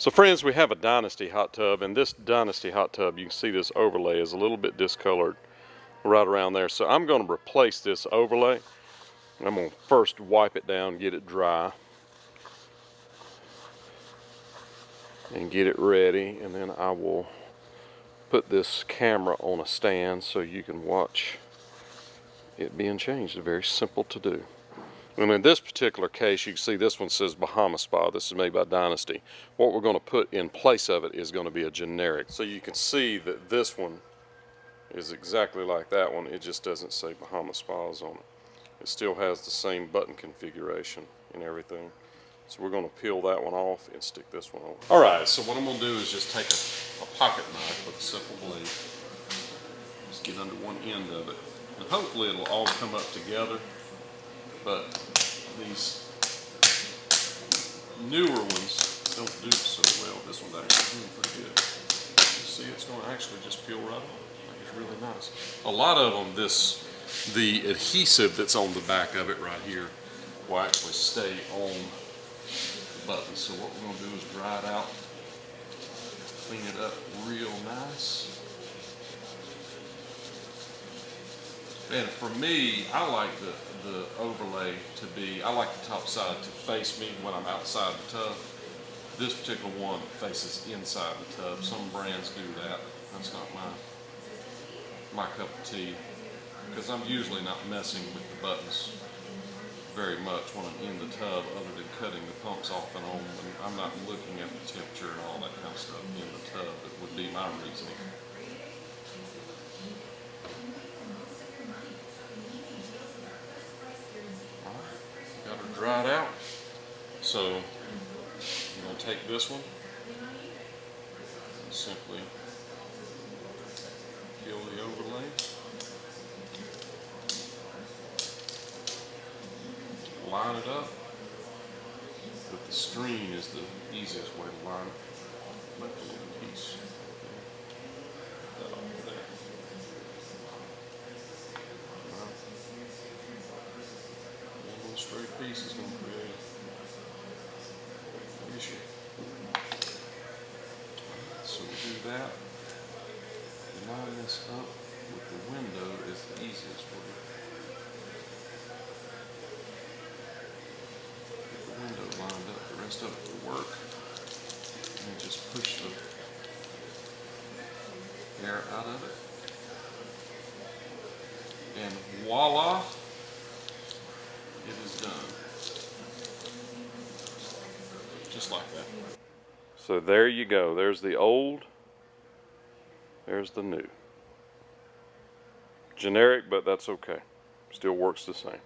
So friends, we have a Dynasty hot tub, and this Dynasty hot tub, you can see this overlay is a little bit discolored right around there. So I'm going to replace this overlay. I'm going to first wipe it down, get it dry, and get it ready, and then I will put this camera on a stand so you can watch it being changed. It's very simple to do. And in this particular case, you can see this one says Bahama Spa. This is made by Dynasty. What we're going to put in place of it is going to be a generic. So you can see that this one is exactly like that one. It just doesn't say Bahama Spas on it. It still has the same button configuration and everything. So we're going to peel that one off and stick this one on. Alright, so what I'm going to do is just take a pocket knife with a simple blade. Just get under one end of it. And hopefully it'll all come up together. But these newer ones don't do so well. This one's actually doing pretty good. You see, it's going to actually just peel right off. It's really nice. A lot of them, the adhesive that's on the back of it right here will actually stay on the button. So what we're going to do is dry it out, clean it up real nice. And for me, I like the overlay to be, I like the top side to face me when I'm outside the tub. This particular one faces inside the tub. Some brands do that. That's not my cup of tea, because I'm usually not messing with the buttons very much when I'm in the tub, other than cutting the pumps off and on. And I'm not looking at the temperature and all that kind of stuff in the tub. That would be my reasoning. Got her dried out. So I'm going to take this one and simply peel the overlay. Line it up. But the screen is the easiest way to line it. Left a little piece. Put that off there. Straight piece is going to create an issue. So we do that. Line this up with the window is the easiest way. Get the window lined up, the rest of it will work. And just push the air out of it. And voila! It is done. Just like that. So there you go. There's the old. There's the new. Generic, but that's okay. Still works the same.